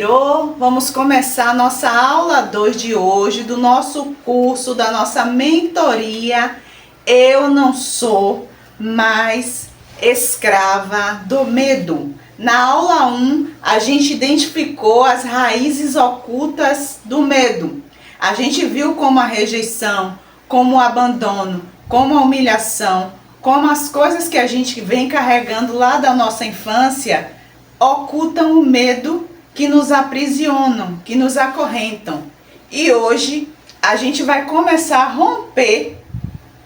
Vamos começar a nossa aula 2 de hoje, do nosso curso, da nossa mentoria. Eu não sou mais escrava do medo. Na aula 1, a gente identificou as raízes ocultas do medo. A gente viu como a rejeição, como o abandono, como a humilhação, como as coisas que a gente vem carregando lá da nossa infância ocultam o medo, que nos aprisionam, que nos acorrentam. E hoje a gente vai começar a romper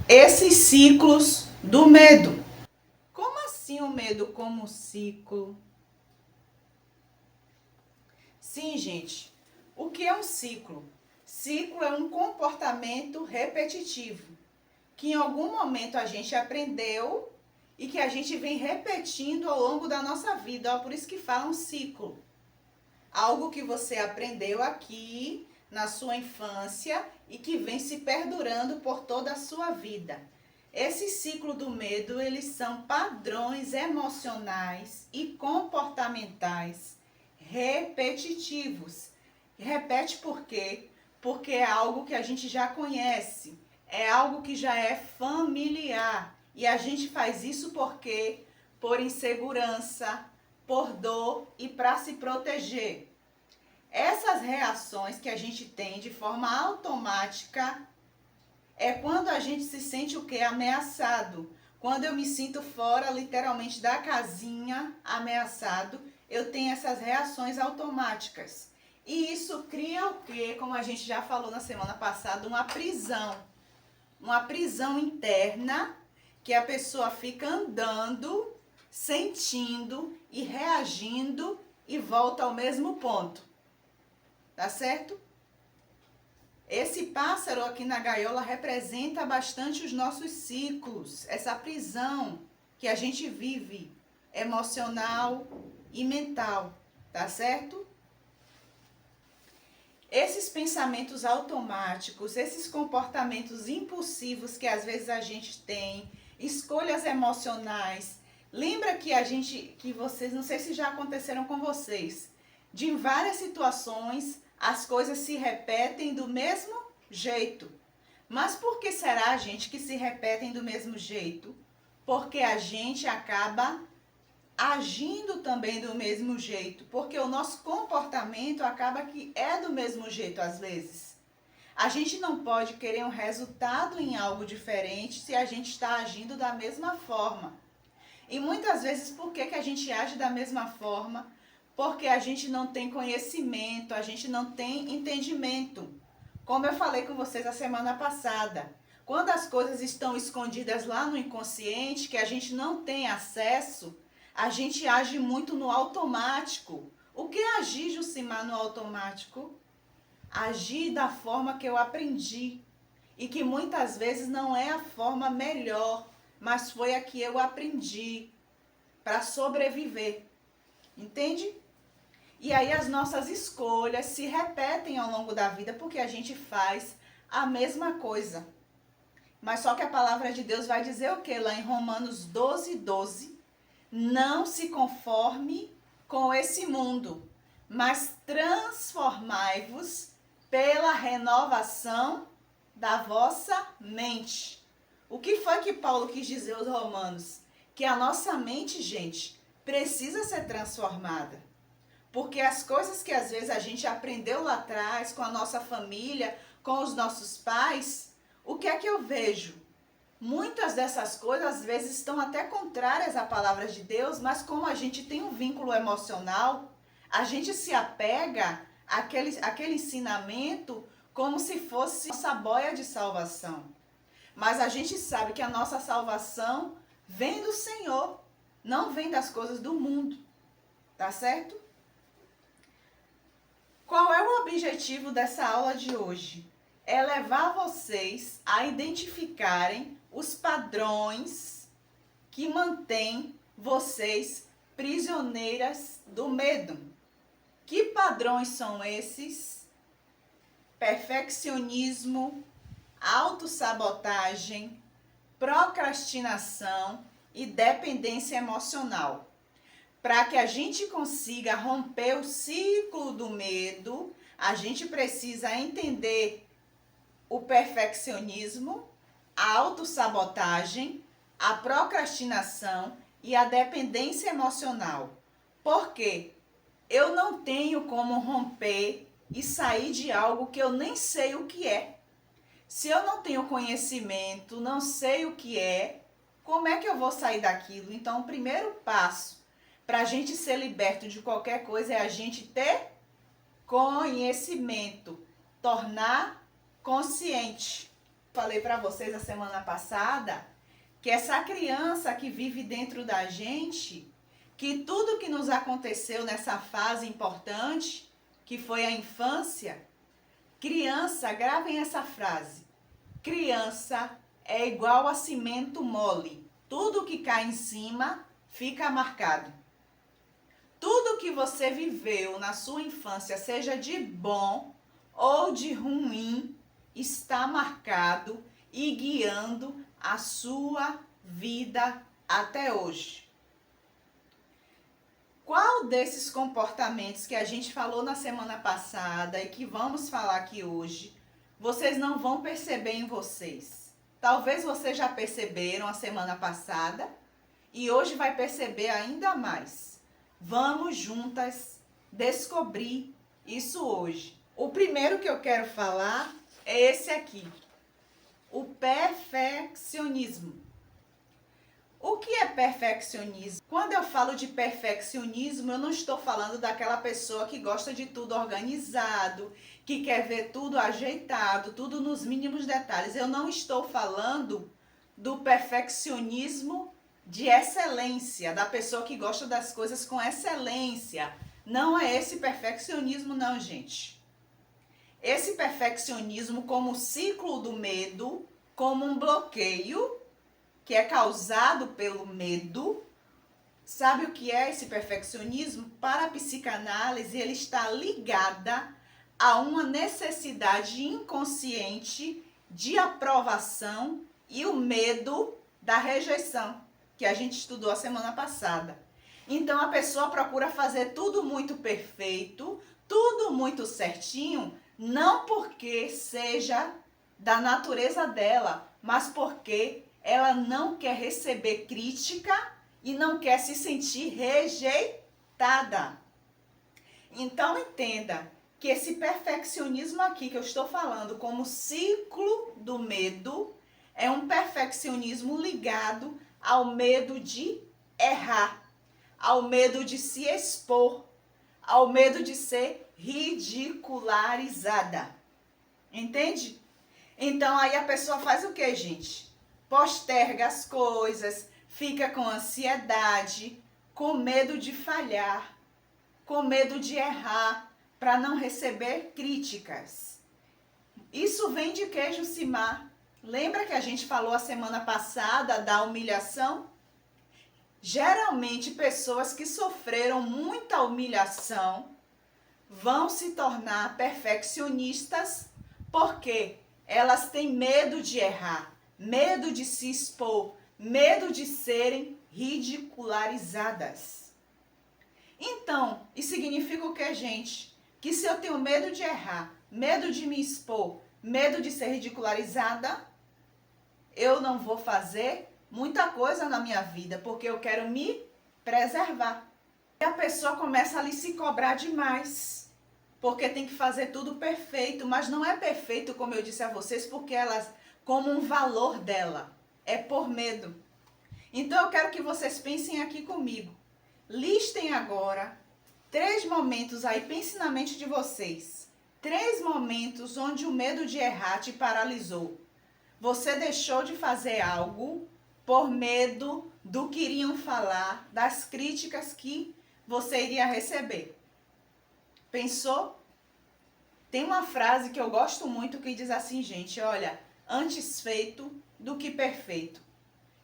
esses ciclos do medo. Como assim o medo como ciclo? Sim, gente. O que é um ciclo? Ciclo é um comportamento repetitivo, que em algum momento a gente aprendeu e que a gente vem repetindo ao longo da nossa vida. Por isso que fala um ciclo. Algo que você aprendeu aqui na sua infância e que vem se perdurando por toda a sua vida. Esse ciclo do medo, eles são padrões emocionais e comportamentais repetitivos. Repete por quê? Porque é algo que a gente já conhece, é algo que já é familiar. E a gente faz isso porque por insegurança, por dor e para se proteger. Essas reações que a gente tem de forma automática é quando a gente se sente o quê? Ameaçado. Quando eu me sinto fora, literalmente, da casinha, ameaçado, eu tenho essas reações automáticas. E isso cria o quê? Como a gente já falou na semana passada, uma prisão. Uma prisão interna que a pessoa fica andando, sentindo e reagindo e volta ao mesmo ponto. Tá certo? Esse pássaro aqui na gaiola representa bastante os nossos ciclos, essa prisão que a gente vive, emocional e mental, tá certo? Esses pensamentos automáticos, esses comportamentos impulsivos que às vezes a gente tem, escolhas emocionais. Lembra que vocês, não sei se já aconteceram com vocês, de em várias situações as coisas se repetem do mesmo jeito. Mas por que será, gente, que se repetem do mesmo jeito? Porque a gente acaba agindo também do mesmo jeito, porque o nosso comportamento acaba que é do mesmo jeito às vezes. A gente não pode querer um resultado em algo diferente se a gente está agindo da mesma forma. E muitas vezes, por que a gente age da mesma forma? Porque a gente não tem conhecimento, a gente não tem entendimento. Como eu falei com vocês a semana passada, quando as coisas estão escondidas lá no inconsciente, que a gente não tem acesso, a gente age muito no automático. O que é agir, Jucimar, no automático? Agir da forma que eu aprendi. E que muitas vezes não é a forma melhor, mas foi a que eu aprendi para sobreviver. Entende? E aí as nossas escolhas se repetem ao longo da vida porque a gente faz a mesma coisa. Mas só que a palavra de Deus vai dizer o que lá em Romanos 12:12? Não se conforme com esse mundo, mas transformai-vos pela renovação da vossa mente. O que foi que Paulo quis dizer aos romanos? Que a nossa mente, gente, precisa ser transformada. Porque as coisas que às vezes a gente aprendeu lá atrás com a nossa família, com os nossos pais, o que é que eu vejo? Muitas dessas coisas às vezes estão até contrárias à palavra de Deus, mas como a gente tem um vínculo emocional, a gente se apega àquele ensinamento como se fosse nossa boia de salvação. Mas a gente sabe que a nossa salvação vem do Senhor, não vem das coisas do mundo. Tá certo? Qual é o objetivo dessa aula de hoje? É levar vocês a identificarem os padrões que mantêm vocês prisioneiras do medo. Que padrões são esses? Perfeccionismo, autossabotagem, procrastinação e dependência emocional. Para que a gente consiga romper o ciclo do medo, a gente precisa entender o perfeccionismo, a autossabotagem, a procrastinação e a dependência emocional. Por quê? Eu não tenho como romper e sair de algo que eu nem sei o que é. Se eu não tenho conhecimento, não sei o que é, como é que eu vou sair daquilo? Então, o primeiro passo para a gente ser liberto de qualquer coisa é a gente ter conhecimento, tornar consciente. Falei para vocês a semana passada que essa criança que vive dentro da gente, que tudo que nos aconteceu nessa fase importante, que foi a infância, criança, gravem essa frase, criança é igual a cimento mole, tudo que cai em cima fica marcado. Tudo que você viveu na sua infância, seja de bom ou de ruim, está marcado e guiando a sua vida até hoje. Qual desses comportamentos que a gente falou na semana passada e que vamos falar aqui hoje, vocês não vão perceber em vocês? Talvez vocês já perceberam a semana passada e hoje vai perceber ainda mais. Vamos juntas descobrir isso hoje. O primeiro que eu quero falar é esse aqui, o perfeccionismo. O que é perfeccionismo? Quando eu falo de perfeccionismo, eu não estou falando daquela pessoa que gosta de tudo organizado, que quer ver tudo ajeitado, tudo nos mínimos detalhes. Eu não estou falando do perfeccionismo de excelência, da pessoa que gosta das coisas com excelência. Não é esse perfeccionismo, não, gente. Esse perfeccionismo como ciclo do medo, como um bloqueio que é causado pelo medo. Sabe o que é esse perfeccionismo? Para a psicanálise, ele está ligada a uma necessidade inconsciente de aprovação e o medo da rejeição, que a gente estudou a semana passada. Então a pessoa procura fazer tudo muito perfeito, tudo muito certinho, não porque seja da natureza dela, mas porque ela não quer receber crítica e não quer se sentir rejeitada. Então entenda que esse perfeccionismo aqui que eu estou falando como ciclo do medo é um perfeccionismo ligado ao medo de errar, ao medo de se expor, ao medo de ser ridicularizada. Entende? Então aí a pessoa faz o que, gente? Posterga as coisas, fica com ansiedade, com medo de falhar, com medo de errar, para não receber críticas. Isso vem de quê, Jucimar? Lembra que a gente falou a semana passada da humilhação? Geralmente, pessoas que sofreram muita humilhação vão se tornar perfeccionistas porque elas têm medo de errar, medo de se expor, medo de serem ridicularizadas. Então, isso significa o que, gente? Que se eu tenho medo de errar, medo de me expor, medo de ser ridicularizada, eu não vou fazer muita coisa na minha vida, porque eu quero me preservar. E a pessoa começa ali a se cobrar demais, porque tem que fazer tudo perfeito, mas não é perfeito, como eu disse a vocês, porque elas, como um valor dela, é por medo. Então eu quero que vocês pensem aqui comigo. Listem agora 3 momentos aí, pense na mente de vocês. 3 momentos onde o medo de errar te paralisou. Você deixou de fazer algo por medo do que iriam falar, das críticas que você iria receber. Pensou? Tem uma frase que eu gosto muito que diz assim, gente, olha, antes feito do que perfeito.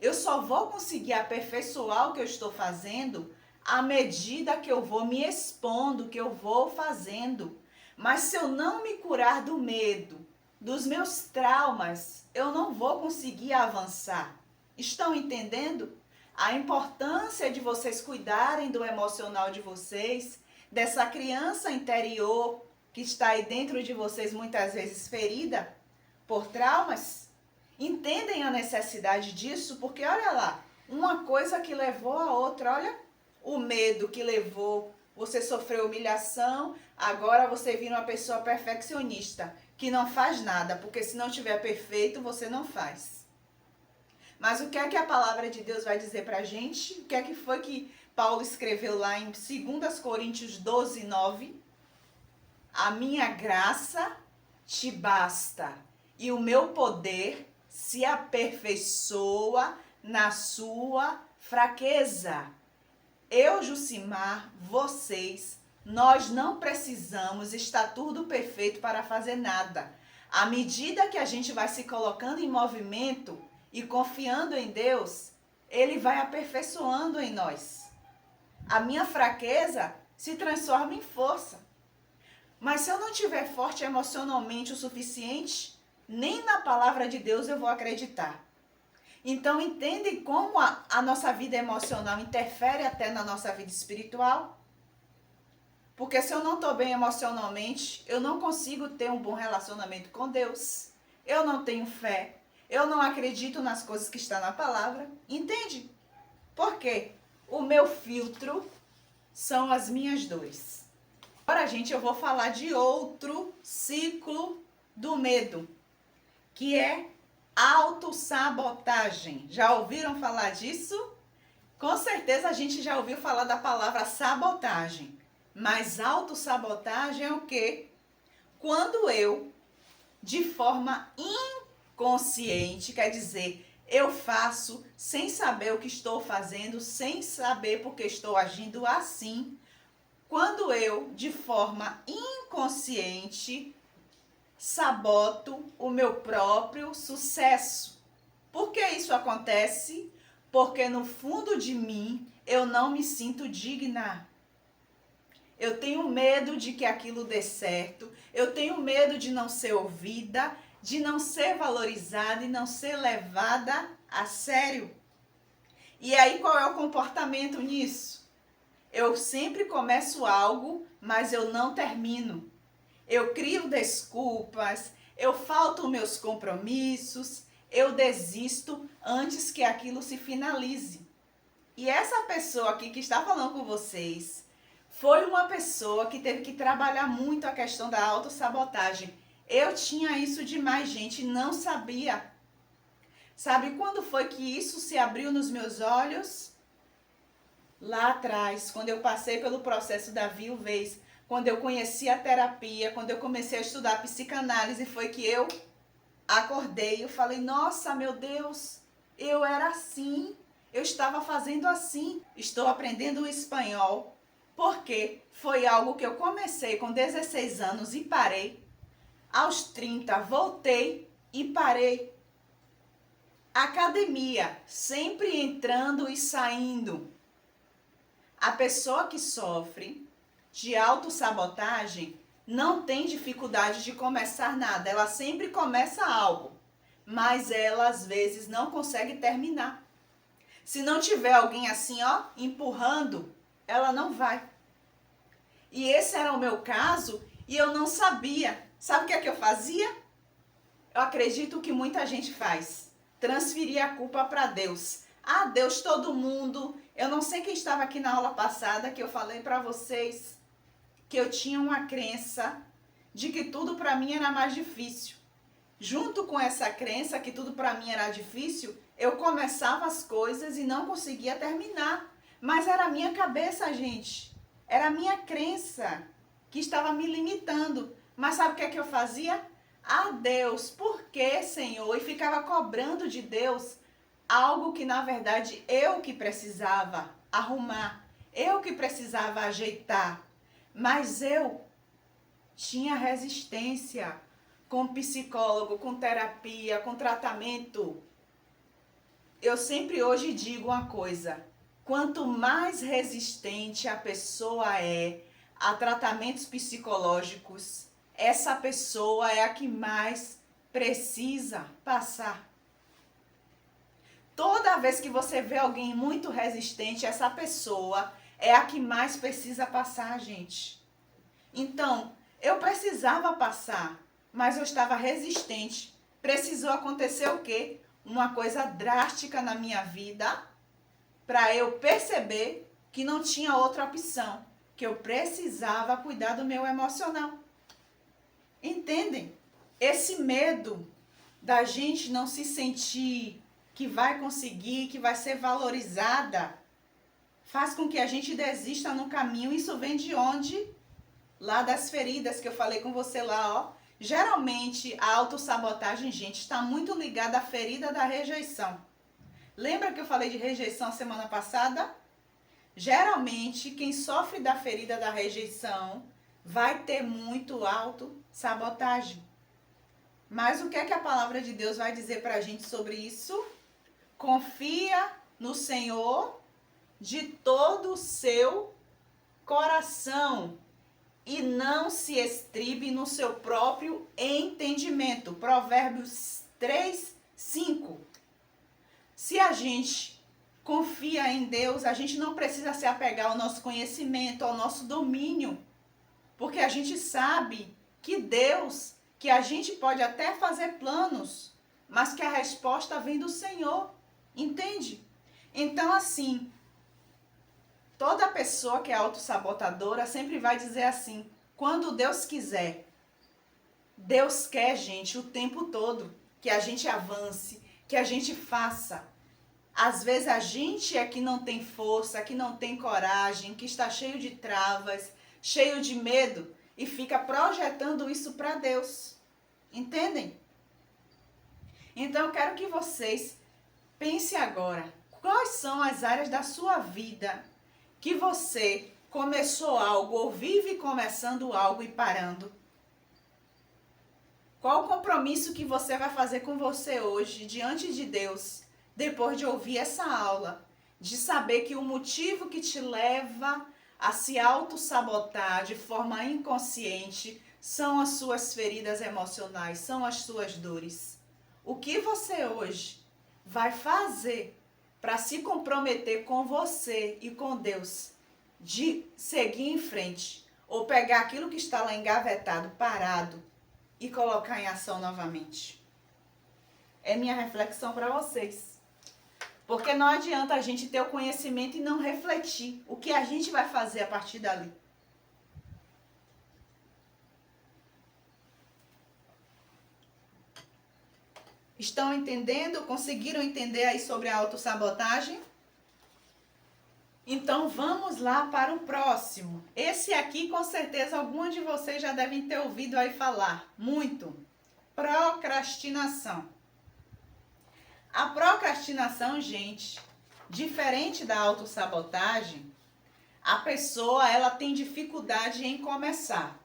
Eu só vou conseguir aperfeiçoar o que eu estou fazendo à medida que eu vou me expondo, que eu vou fazendo. Mas se eu não me curar do medo, dos meus traumas, eu não vou conseguir avançar. Estão entendendo? a importância de vocês cuidarem do emocional de vocês, dessa criança interior que está aí dentro de vocês muitas vezes ferida por traumas? Entendem a necessidade disso? Porque olha lá, uma coisa que levou a outra, olha, o medo que levou, você sofreu humilhação, agora você vira uma pessoa perfeccionista, que não faz nada, porque se não tiver perfeito, você não faz. Mas o que é que a palavra de Deus vai dizer pra gente? O que é que foi que Paulo escreveu lá em 2 Coríntios 12, 9? A minha graça te basta, e o meu poder se aperfeiçoa na sua fraqueza. Eu, Jucimar, vocês, nós não precisamos estar tudo perfeito para fazer nada. À medida que a gente vai se colocando em movimento e confiando em Deus, Ele vai aperfeiçoando em nós. A minha fraqueza se transforma em força. Mas se eu não estiver forte emocionalmente o suficiente, nem na palavra de Deus eu vou acreditar. Então, entendem como a nossa vida emocional interfere até na nossa vida espiritual? Porque se eu não estou bem emocionalmente, eu não consigo ter um bom relacionamento com Deus. Eu não tenho fé. Eu não acredito nas coisas que estão na palavra. Entende? Por quê? O meu filtro são as minhas dores. Agora, gente, eu vou falar de outro ciclo do medo, que é autossabotagem. Já ouviram falar disso? Com certeza a gente já ouviu falar da palavra sabotagem. Mas autossabotagem é o quê? Quando eu, de forma inconsciente, quer dizer, eu faço sem saber o que estou fazendo, sem saber porque estou agindo assim. Quando eu, de forma inconsciente, saboto o meu próprio sucesso. Por que isso acontece? Porque no fundo de mim eu não me sinto digna. Eu tenho medo de que aquilo dê certo, eu tenho medo de não ser ouvida, de não ser valorizada e não ser levada a sério. E aí qual é o comportamento nisso? Eu sempre começo algo, mas eu não termino. Eu crio desculpas, eu falto meus compromissos, eu desisto antes que aquilo se finalize. E essa pessoa aqui que está falando com vocês foi uma pessoa que teve que trabalhar muito a questão da autossabotagem. Eu tinha isso demais, gente, não sabia. Sabe quando foi que isso se abriu nos meus olhos? Lá atrás, quando eu passei pelo processo da viuvez, quando eu conheci a terapia, quando eu comecei a estudar psicanálise, foi que eu acordei, eu falei, nossa, meu Deus, eu era assim, eu estava fazendo assim, estou aprendendo o espanhol, porque foi algo que eu comecei com 16 anos e parei, aos 30 voltei e parei. Academia, sempre entrando e saindo. A pessoa que sofre de autossabotagem não tem dificuldade de começar nada. Ela sempre começa algo, mas ela às vezes não consegue terminar. Se não tiver alguém assim, ó, empurrando, ela não vai. E esse era o meu caso e eu não sabia. Sabe o que é que eu fazia? Eu acredito que muita gente faz. Transferir a culpa para Deus. Ah, Deus, todo mundo. Eu não sei quem estava aqui na aula passada que eu falei para vocês que eu tinha uma crença de que tudo para mim era mais difícil. Junto com essa crença que tudo para mim era difícil, eu começava as coisas e não conseguia terminar. Mas era a minha cabeça, gente. Era a minha crença que estava me limitando. Mas sabe o que é que eu fazia? Ah, Deus, por que, Senhor? E ficava cobrando de Deus algo que, na verdade, eu que precisava arrumar. Eu que precisava ajeitar. Mas eu tinha resistência com psicólogo, com terapia, com tratamento. Eu sempre hoje digo uma coisa: quanto mais resistente a pessoa é a tratamentos psicológicos, essa pessoa é a que mais precisa passar. Toda vez que você vê alguém muito resistente, essa pessoa é a que mais precisa passar, gente. Então, eu precisava passar, mas eu estava resistente. Precisou acontecer o quê? Uma coisa drástica na minha vida para eu perceber que não tinha outra opção, que eu precisava cuidar do meu emocional. Entendem? Esse medo da gente não se sentir que vai conseguir, que vai ser valorizada, faz com que a gente desista no caminho. Isso vem de onde? Lá das feridas que eu falei com você lá, ó. Geralmente a autossabotagem, gente, está muito ligada à ferida da rejeição. Lembra que eu falei de rejeição semana passada? Geralmente quem sofre da ferida da rejeição vai ter muito autossabotagem. Mas o que é que a palavra de Deus vai dizer para a gente sobre isso? Confia no Senhor de todo o seu coração e não se estribe no seu próprio entendimento. Provérbios 3, 5. Se a gente confia em Deus, a gente não precisa se apegar ao nosso conhecimento, ao nosso domínio, porque a gente sabe que Deus, que a gente pode até fazer planos, mas que a resposta vem do Senhor, entende? Então, assim, toda pessoa que é autossabotadora sempre vai dizer assim, quando Deus quiser. Deus quer, gente, o tempo todo que a gente avance, que a gente faça. Às vezes a gente é que não tem força, que não tem coragem, que está cheio de travas, cheio de medo e fica projetando isso para Deus. Entendem? Então eu quero que vocês pensem agora, quais são as áreas da sua vida que você começou algo ou vive começando algo e parando? Qual o compromisso que você vai fazer com você hoje, diante de Deus, depois de ouvir essa aula? De saber que o motivo que te leva a se auto-sabotar de forma inconsciente são as suas feridas emocionais, são as suas dores. O que você hoje vai fazer para se comprometer com você e com Deus, de seguir em frente, ou pegar aquilo que está lá engavetado, parado, e colocar em ação novamente? É minha reflexão para vocês. Porque não adianta a gente ter o conhecimento e não refletir o que a gente vai fazer a partir dali. Estão entendendo? Conseguiram entender aí sobre a autossabotagem? Então vamos lá para o próximo. Esse aqui com certeza alguns de vocês já devem ter ouvido aí falar. Muito. Procrastinação. A procrastinação, gente, diferente da autossabotagem, a pessoa ela tem dificuldade em começar.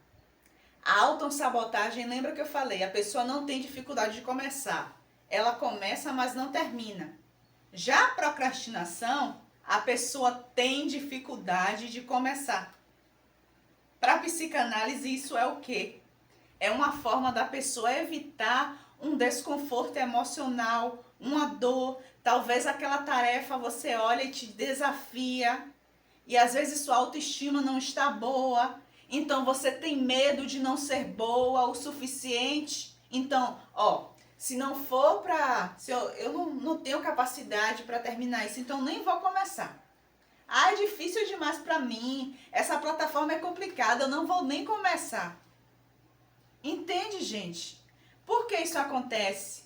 A autossabotagem, lembra que eu falei, a pessoa não tem dificuldade de começar. Ela começa, mas não termina. Já a procrastinação, a pessoa tem dificuldade de começar. Para a psicanálise, isso é o quê? É uma forma da pessoa evitar um desconforto emocional, uma dor. Talvez aquela tarefa você olha e te desafia. E às vezes sua autoestima não está boa. Então você tem medo de não ser boa o suficiente. Então, se não for para... Se eu não tenho capacidade para terminar isso, então nem vou começar. É difícil demais para mim. Essa plataforma é complicada, eu não vou nem começar. Entende, gente? Por que isso acontece?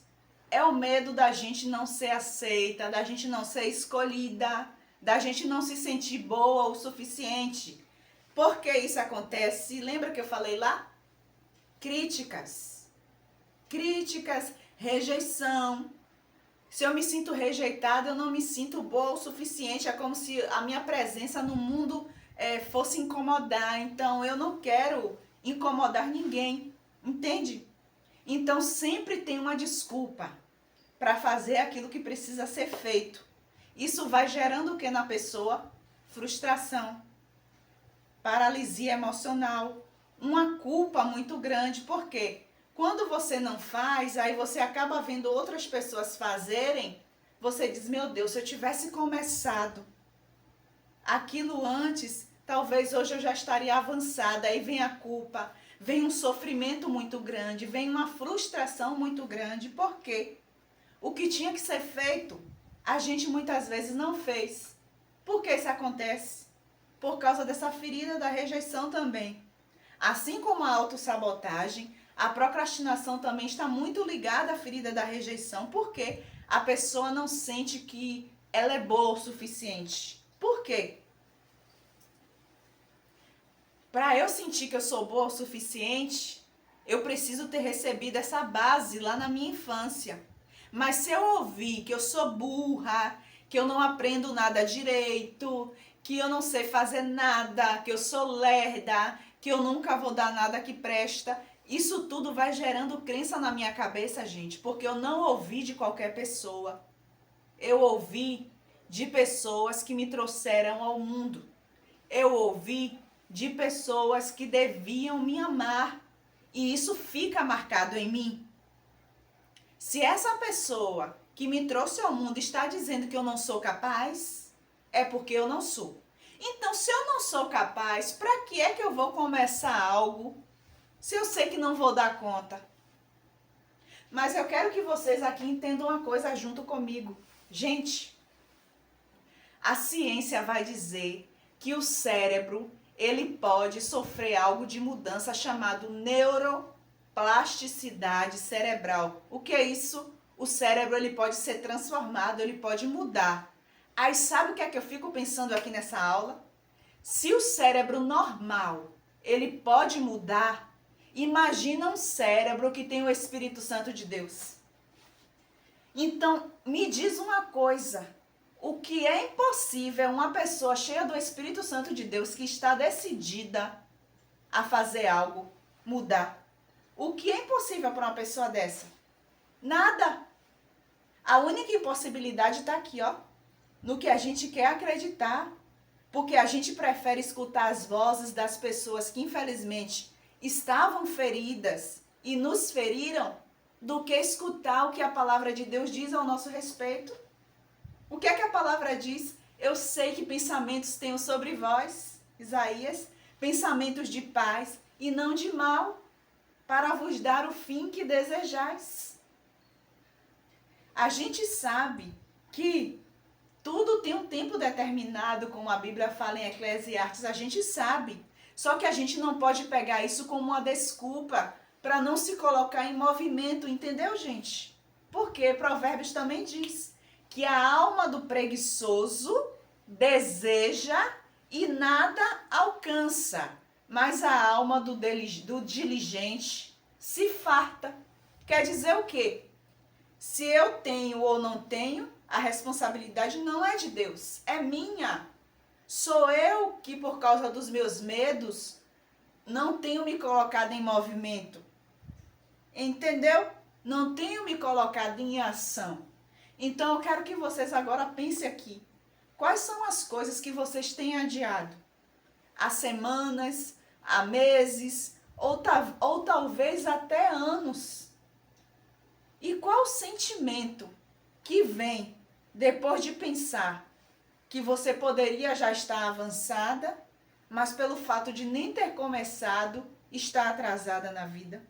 É o medo da gente não ser aceita, da gente não ser escolhida, da gente não se sentir boa o suficiente. Por que isso acontece? Lembra que eu falei lá? Críticas, rejeição. Se eu me sinto rejeitada, eu não me sinto boa o suficiente. É como se a minha presença no mundo fosse incomodar. Então, eu não quero incomodar ninguém. Entende? Então, sempre tem uma desculpa para fazer aquilo que precisa ser feito. Isso vai gerando o que na pessoa? Frustração, paralisia emocional, uma culpa muito grande. Por quê? Quando você não faz, aí você acaba vendo outras pessoas fazerem, você diz, meu Deus, se eu tivesse começado aquilo antes, talvez hoje eu já estaria avançada. Aí vem a culpa, vem um sofrimento muito grande, vem uma frustração muito grande. Por quê? O que tinha que ser feito, a gente muitas vezes não fez. Por que isso acontece? Por causa dessa ferida da rejeição também. Assim como a autossabotagem, a procrastinação também está muito ligada à ferida da rejeição, porque a pessoa não sente que ela é boa o suficiente. Por quê? Para eu sentir que eu sou boa o suficiente, eu preciso ter recebido essa base lá na minha infância. Mas se eu ouvir que eu sou burra, que eu não aprendo nada direito, que eu não sei fazer nada, que eu sou lerda, que eu nunca vou dar nada que presta, isso tudo vai gerando crença na minha cabeça, gente, porque eu não ouvi de qualquer pessoa. Eu ouvi de pessoas que me trouxeram ao mundo. Eu ouvi de pessoas que deviam me amar. E isso fica marcado em mim. Se essa pessoa que me trouxe ao mundo está dizendo que eu não sou capaz, é porque eu não sou. Então, se eu não sou capaz, para que é que eu vou começar algo se eu sei que não vou dar conta? Mas eu quero que vocês aqui entendam uma coisa junto comigo. Gente, a ciência vai dizer que o cérebro, ele pode sofrer algo de mudança chamado neuroplasticidade cerebral. O que é isso? O cérebro, ele pode ser transformado, ele pode mudar. Aí sabe o que é que eu fico pensando aqui nessa aula? Se o cérebro normal, ele pode mudar, imagina um cérebro que tem o Espírito Santo de Deus. Então, me diz uma coisa. O que é impossível é uma pessoa cheia do Espírito Santo de Deus que está decidida a fazer algo, mudar. O que é impossível para uma pessoa dessa? Nada. A única impossibilidade está aqui, ó, no que a gente quer acreditar, porque a gente prefere escutar as vozes das pessoas que infelizmente estavam feridas e nos feriram, do que escutar o que a palavra de Deus diz ao nosso respeito. O que é que a palavra diz? Eu sei que pensamentos tenho sobre vós, Isaías, pensamentos de paz e não de mal, para vos dar o fim que desejais. A gente sabe que tudo tem um tempo determinado, como a Bíblia fala em Eclesiastes, a gente sabe. Só que a gente não pode pegar isso como uma desculpa para não se colocar em movimento, entendeu, gente? Porque Provérbios também diz que a alma do preguiçoso deseja e nada alcança, mas a alma do diligente se farta. Quer dizer o quê? Se eu tenho ou não tenho, a responsabilidade não é de Deus, é minha. Sou eu que, por causa dos meus medos, não tenho me colocado em movimento. Entendeu? Não tenho me colocado em ação. Então, eu quero que vocês agora pensem aqui. Quais são as coisas que vocês têm adiado? Há semanas, há meses, ou talvez até anos. E qual o sentimento que vem depois de pensar que você poderia já estar avançada, mas pelo fato de nem ter começado, está atrasada na vida?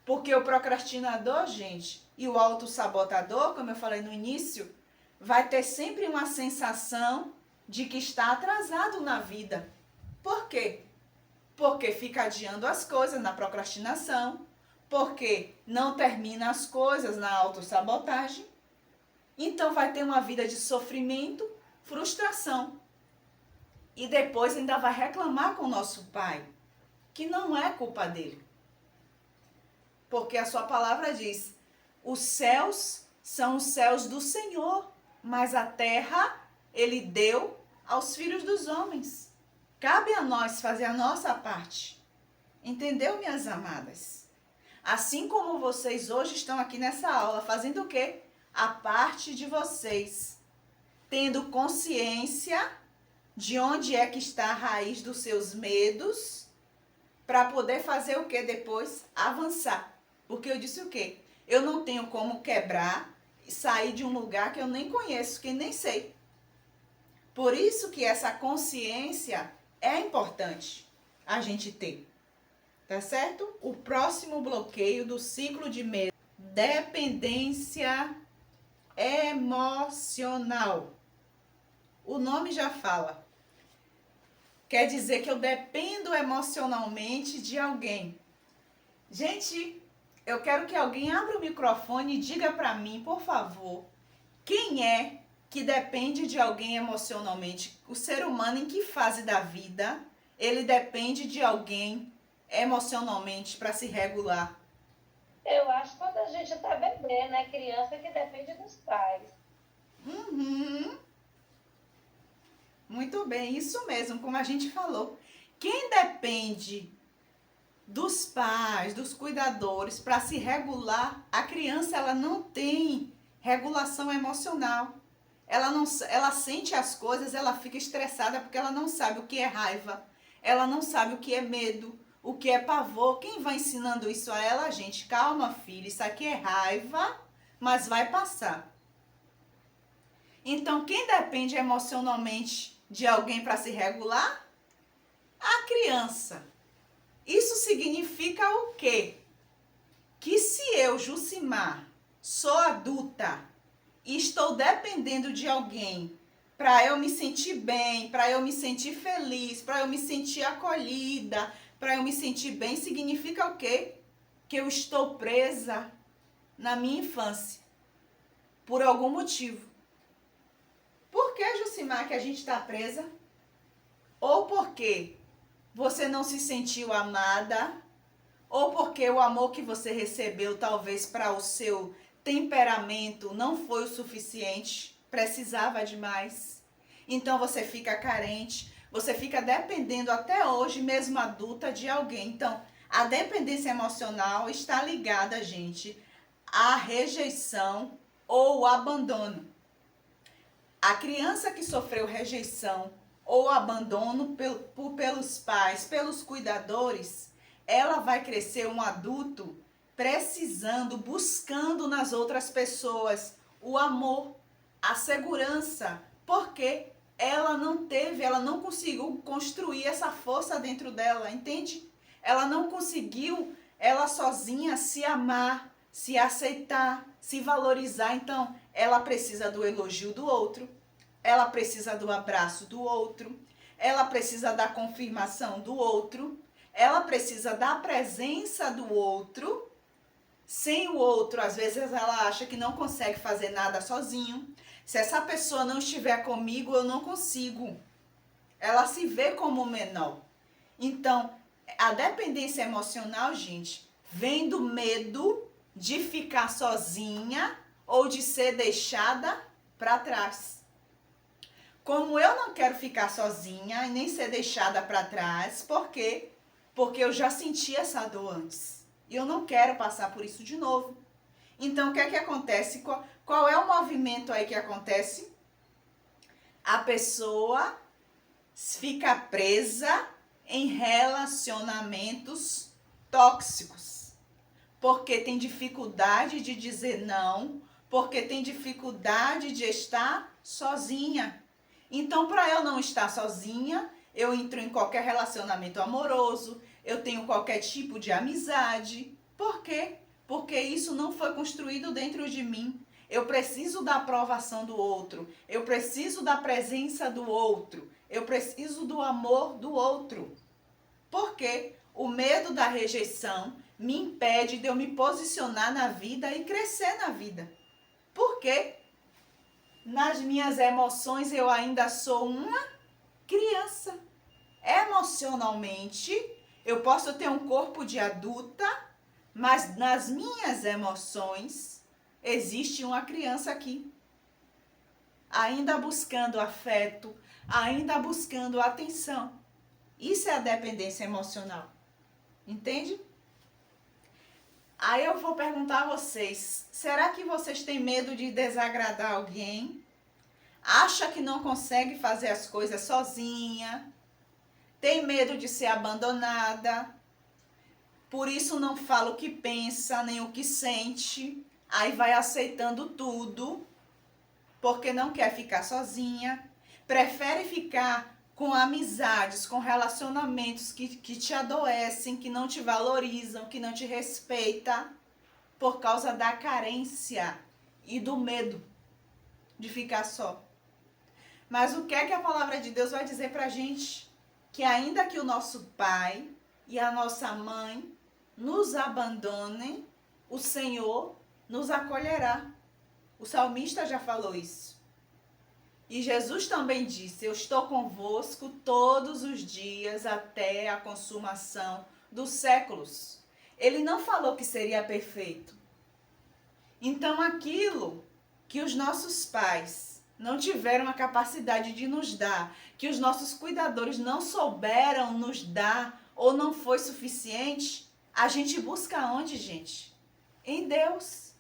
Porque o procrastinador, gente, e o autossabotador, como eu falei no início, vai ter sempre uma sensação de que está atrasado na vida. Por quê? Porque fica adiando as coisas na procrastinação, porque não termina as coisas na autossabotagem. Então vai ter uma vida de sofrimento, frustração. E depois ainda vai reclamar com o nosso pai, que não é culpa dele. Porque a sua palavra diz, os céus são os céus do Senhor, mas a terra ele deu aos filhos dos homens. Cabe a nós fazer a nossa parte. Entendeu, minhas amadas? Assim como vocês hoje estão aqui nessa aula, fazendo o quê? A parte de vocês. Tendo consciência de onde é que está a raiz dos seus medos, para poder fazer o quê depois? Avançar. Porque eu disse o quê? Eu não tenho como quebrar sair de um lugar que eu nem conheço, que nem sei. Por isso que essa consciência é importante a gente ter. Tá certo? O próximo bloqueio do ciclo de medo, dependência emocional. O nome já fala. Quer dizer que eu dependo emocionalmente de alguém. Gente, eu quero que alguém abra o microfone e diga para mim, por favor, quem é que depende de alguém emocionalmente? O ser humano, em que fase da vida ele depende de alguém emocionalmente para se regular? Eu acho que quando a gente está bebê, né? Criança que depende dos pais. Uhum. Muito bem, isso mesmo, como a gente falou. Quem depende dos pais, dos cuidadores, para se regular, a criança ela não tem regulação emocional. Ela sente as coisas, ela fica estressada porque ela não sabe o que é raiva, ela não sabe o que é medo, o que é pavor. Quem vai ensinando isso a ela, gente? Calma, filha, isso aqui é raiva, mas vai passar. Então, quem depende emocionalmente de alguém para se regular? A criança. Isso significa o quê? Que se eu, Jucimar, sou adulta e estou dependendo de alguém para eu me sentir bem, para eu me sentir feliz, para eu me sentir acolhida, para eu me sentir bem, significa o quê? Que eu estou presa na minha infância, por algum motivo. Por que, Jucimar, que a gente está presa? Ou porque você não se sentiu amada, ou porque o amor que você recebeu, talvez para o seu temperamento, não foi o suficiente, precisava de mais. Então você fica carente, você fica dependendo até hoje, mesmo adulta, de alguém. Então, a dependência emocional está ligada, gente, à rejeição ou abandono. A criança que sofreu rejeição ou abandono pelos pais, pelos cuidadores, ela vai crescer um adulto precisando, buscando nas outras pessoas o amor, a segurança, porque ela não conseguiu construir essa força dentro dela, entende? Ela não conseguiu, ela sozinha, se amar, se aceitar, se valorizar. Então, ela precisa do elogio do outro, ela precisa do abraço do outro, ela precisa da confirmação do outro, ela precisa da presença do outro. Sem o outro, às vezes ela acha que não consegue fazer nada sozinho. Se essa pessoa não estiver comigo, eu não consigo. Ela se vê como menor. Então, a dependência emocional, gente, vem do medo de ficar sozinha ou de ser deixada para trás. Como eu não quero ficar sozinha e nem ser deixada para trás, por quê? Porque eu já senti essa dor antes. E eu não quero passar por isso de novo. Então, o que é que acontece? Qual é o movimento aí que acontece? A pessoa fica presa em relacionamentos tóxicos. Porque tem dificuldade de dizer não, porque tem dificuldade de estar sozinha. Então, para eu não estar sozinha, eu entro em qualquer relacionamento amoroso, eu tenho qualquer tipo de amizade. Por quê? Porque isso não foi construído dentro de mim. Eu preciso da aprovação do outro, eu preciso da presença do outro, eu preciso do amor do outro. Porque o medo da rejeição me impede de eu me posicionar na vida e crescer na vida. Porque nas minhas emoções eu ainda sou uma criança. Emocionalmente, eu posso ter um corpo de adulta, mas nas minhas emoções existe uma criança aqui, ainda buscando afeto, ainda buscando atenção. Isso é a dependência emocional. Entende? Aí eu vou perguntar a vocês, será que vocês têm medo de desagradar alguém? Acha que não consegue fazer as coisas sozinha? Tem medo de ser abandonada? Por isso não fala o que pensa, nem o que sente? aí vai aceitando tudo, porque não quer ficar sozinha, prefere ficar com amizades, com relacionamentos que te adoecem, que não te valorizam, que não te respeitam, por causa da carência e do medo de ficar só. Mas o que é que a palavra de Deus vai dizer pra gente? Que ainda que o nosso pai e a nossa mãe nos abandonem, o Senhor nos acolherá. O salmista já falou isso. E Jesus também disse: eu estou convosco todos os dias até a consumação dos séculos. Ele não falou que seria perfeito. Então aquilo que os nossos pais não tiveram a capacidade de nos dar, que os nossos cuidadores não souberam nos dar ou não foi suficiente, a gente busca onde, gente? Em Deus.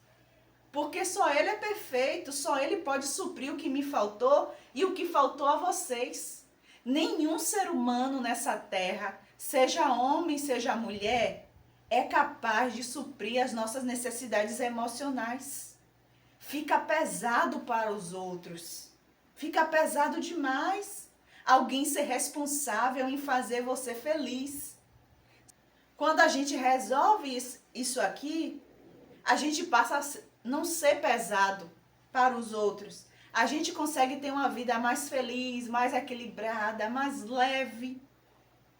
Porque só Ele é perfeito, só Ele pode suprir o que me faltou e o que faltou a vocês. Nenhum ser humano nessa terra, seja homem, seja mulher, é capaz de suprir as nossas necessidades emocionais. Fica pesado para os outros. Fica pesado demais alguém ser responsável em fazer você feliz. Quando a gente resolve isso aqui, a gente passa a não ser pesado para os outros. A gente consegue ter uma vida mais feliz, mais equilibrada, mais leve.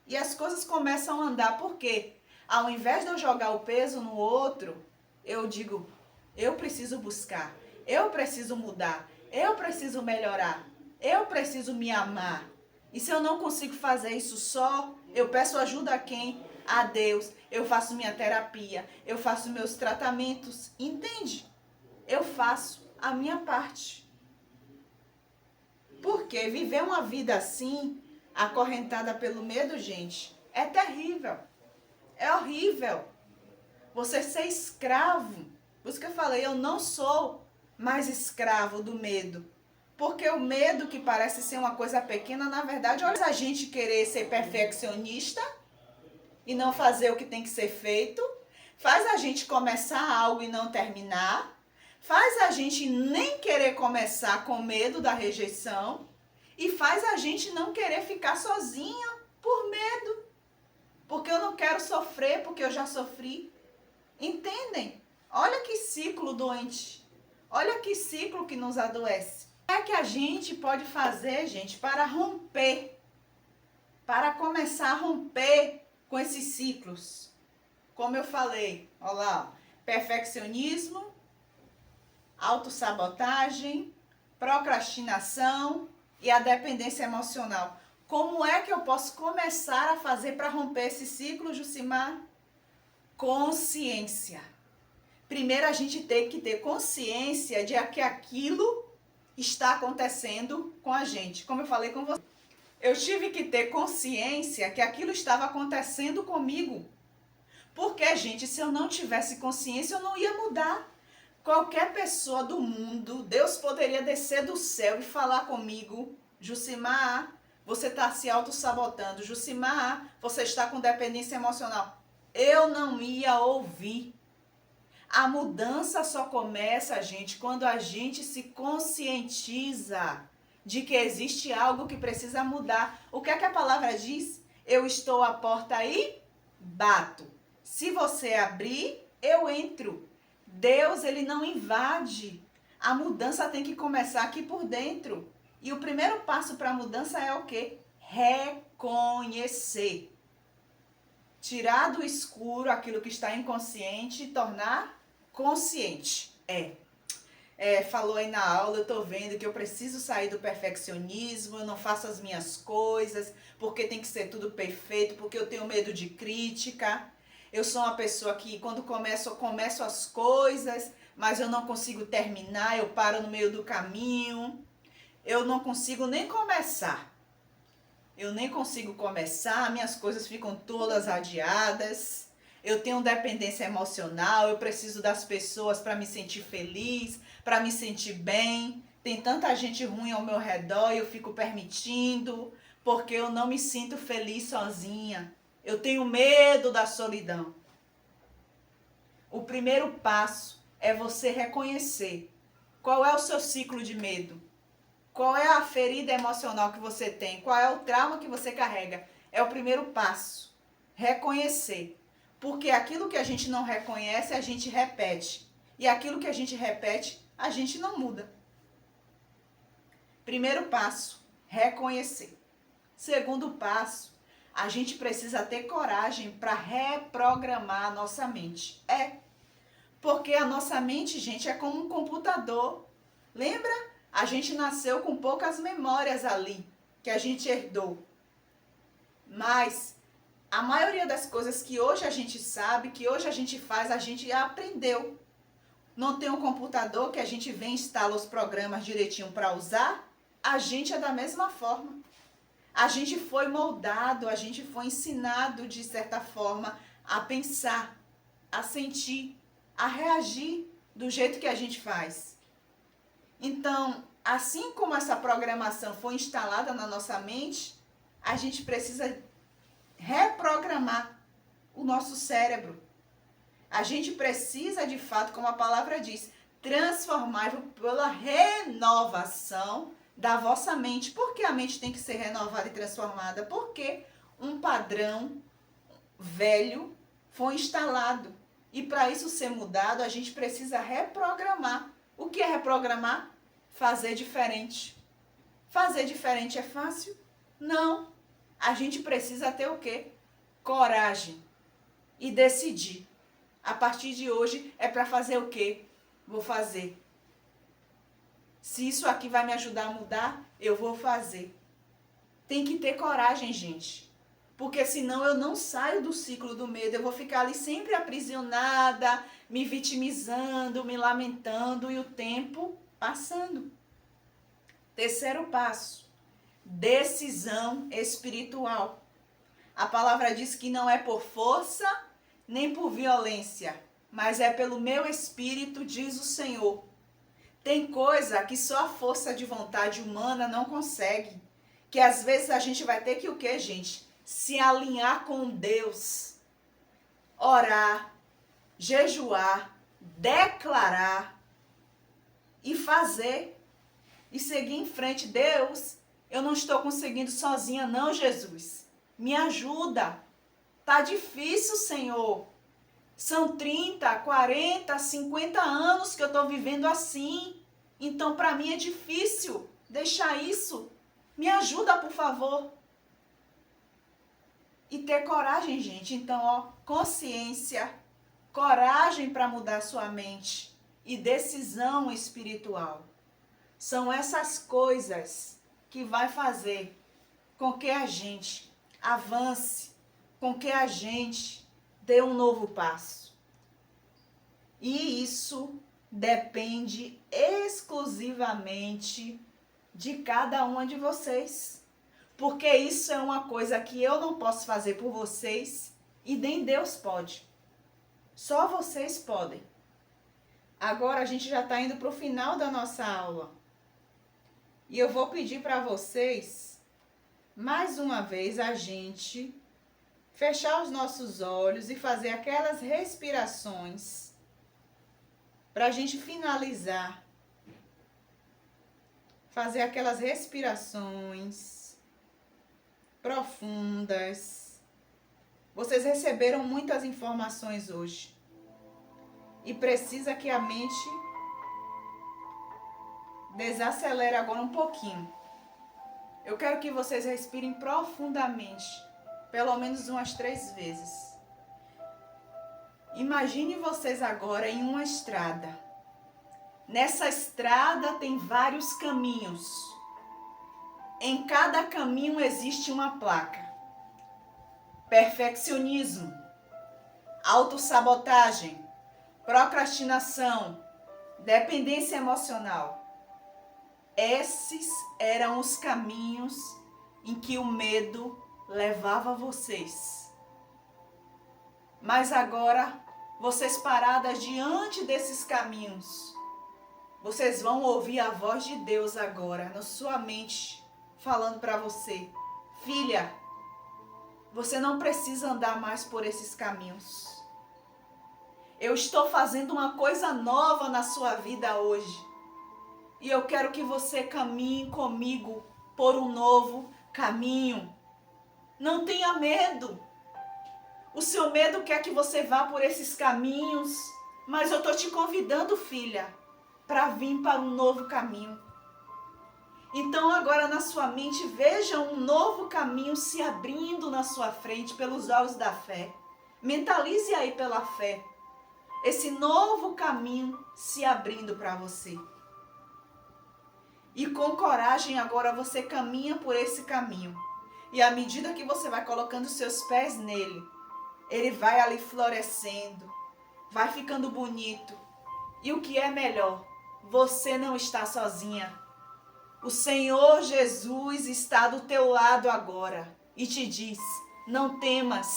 E as coisas começam a andar. Por quê? Ao invés de eu jogar o peso no outro, eu digo, eu preciso buscar, eu preciso mudar, eu preciso melhorar, eu preciso me amar. E se eu não consigo fazer isso só, eu peço ajuda a quem? A Deus. Eu faço minha terapia, eu faço meus tratamentos, entende? Eu faço a minha parte. Porque viver uma vida assim, acorrentada pelo medo, gente, é terrível. É horrível. Você ser escravo. Por isso que eu falei, eu não sou mais escravo do medo. Porque o medo, que parece ser uma coisa pequena, na verdade, olha a gente querer ser perfeccionista e não fazer o que tem que ser feito, faz a gente começar algo e não terminar, faz a gente nem querer começar com medo da rejeição e faz a gente não querer ficar sozinha por medo. Porque eu não quero sofrer, porque eu já sofri. Entendem? Olha que ciclo doente. Olha que ciclo que nos adoece. O que é que a gente pode fazer, gente, para romper? Para começar a romper com esses ciclos? Como eu falei, olha lá, perfeccionismo, autossabotagem, procrastinação e a dependência emocional. Como é que eu posso começar a fazer para romper esse ciclo, Jucimar? Consciência. Primeiro a gente tem que ter consciência de que aquilo está acontecendo com a gente. Como eu falei com você, eu tive que ter consciência que aquilo estava acontecendo comigo. Porque, gente, se eu não tivesse consciência, eu não ia mudar. Qualquer pessoa do mundo, Deus poderia descer do céu e falar comigo: Jucimar, você está se auto-sabotando. Jucimar, você está com dependência emocional. Eu não ia ouvir. A mudança só começa, gente, quando a gente se conscientiza de que existe algo que precisa mudar. O que é que a palavra diz? Eu estou à porta e bato. Se você abrir, eu entro. Deus, ele não invade. A mudança tem que começar aqui por dentro. E o primeiro passo para a mudança é o quê? Reconhecer. Tirar do escuro aquilo que está inconsciente e tornar consciente. Falou aí na aula, eu tô vendo que eu preciso sair do perfeccionismo, eu não faço as minhas coisas, porque tem que ser tudo perfeito, porque eu tenho medo de crítica. Eu sou uma pessoa que quando eu começo as coisas, mas eu não consigo terminar, eu paro no meio do caminho. Eu não consigo nem começar. Minhas coisas ficam todas adiadas. Eu tenho dependência emocional, eu preciso das pessoas para me sentir feliz, para me sentir bem. Tem tanta gente ruim ao meu redor e eu fico permitindo, porque eu não me sinto feliz sozinha. Eu tenho medo da solidão. O primeiro passo é você reconhecer qual é o seu ciclo de medo, qual é a ferida emocional que você tem, qual é o trauma que você carrega. É o primeiro passo, reconhecer. Porque aquilo que a gente não reconhece, a gente repete. E aquilo que a gente repete, a gente não muda. Primeiro passo, reconhecer. Segundo passo, a gente precisa ter coragem para reprogramar a nossa mente. Porque a nossa mente, gente, é como um computador. Lembra? A gente nasceu com poucas memórias ali, que a gente herdou. Mas a maioria das coisas que hoje a gente sabe, que hoje a gente faz, a gente aprendeu. Não tem um computador que a gente vem e instala os programas direitinho para usar? A gente é da mesma forma. A gente foi moldado, a gente foi ensinado de certa forma a pensar, a sentir, a reagir do jeito que a gente faz. Então, assim como essa programação foi instalada na nossa mente, a gente precisa reprogramar o nosso cérebro. A gente precisa, de fato, como a palavra diz, transformar pela renovação da vossa mente. Por que a mente tem que ser renovada e transformada? Porque um padrão velho foi instalado. E para isso ser mudado, a gente precisa reprogramar. O que é reprogramar? Fazer diferente. Fazer diferente é fácil? Não. A gente precisa ter o quê? Coragem. E decidir. A partir de hoje é para fazer o quê? Vou fazer. Se isso aqui vai me ajudar a mudar, eu vou fazer. Tem que ter coragem, gente. Porque senão eu não saio do ciclo do medo. Eu vou ficar ali sempre aprisionada, me vitimizando, me lamentando e o tempo passando. Terceiro passo. Decisão espiritual. A palavra diz que não é por força nem por violência, mas é pelo meu espírito, diz o Senhor. Tem coisa que só a força de vontade humana não consegue. Que às vezes a gente vai ter que o quê, gente? Se alinhar com Deus. Orar, jejuar, declarar e fazer. E seguir em frente. Deus, eu não estou conseguindo sozinha não, Jesus. Me ajuda. Tá difícil, Senhor. São 30, 40, 50 anos que eu estou vivendo assim. Então, para mim é difícil deixar isso. Me ajuda, por favor. E ter coragem, gente. Então, consciência, coragem para mudar sua mente e decisão espiritual. São essas coisas que vai fazer com que a gente avance, com que a gente dê um novo passo. E isso depende exclusivamente de cada uma de vocês. Porque isso é uma coisa que eu não posso fazer por vocês e nem Deus pode. Só vocês podem. Agora a gente já está indo para o final da nossa aula. E eu vou pedir para vocês, mais uma vez, a gente fechar os nossos olhos e fazer aquelas respirações para a gente finalizar. Fazer aquelas respirações profundas. Vocês receberam muitas informações hoje. E precisa que a mente desacelere agora um pouquinho. Eu quero que vocês respirem profundamente. Pelo menos umas 3 vezes. Imagine vocês agora em uma estrada. Nessa estrada tem vários caminhos. Em cada caminho existe uma placa. Perfeccionismo, autossabotagem, procrastinação, dependência emocional. Esses eram os caminhos em que o medo levava vocês. Mas agora, vocês paradas diante desses caminhos, vocês vão ouvir a voz de Deus agora, na sua mente, falando para você: filha, você não precisa andar mais por esses caminhos. Eu estou fazendo uma coisa nova na sua vida hoje. E eu quero que você caminhe comigo por um novo caminho. Não tenha medo. O seu medo quer que você vá por esses caminhos, mas eu estou te convidando, filha, para vir para um novo caminho. Então agora na sua mente, veja um novo caminho se abrindo na sua frente pelos olhos da fé. Mentalize aí pela fé esse novo caminho se abrindo para você. E com coragem agora você caminha por esse caminho. E à medida que você vai colocando seus pés nele, ele vai ali florescendo, vai ficando bonito. E o que é melhor, você não está sozinha. O Senhor Jesus está do teu lado agora e te diz: não temas,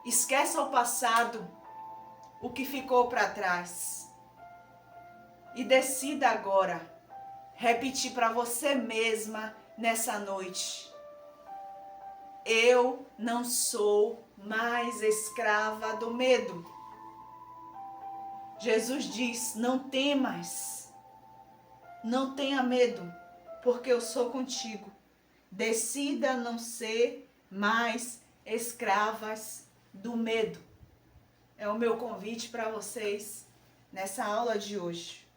esqueça o passado, o que ficou para trás. E decida agora repetir para você mesma nessa noite: eu não sou mais escrava do medo. Jesus diz: não temas, não tenha medo, porque eu sou contigo. Decida não ser mais escravas do medo. É o meu convite para vocês nessa aula de hoje.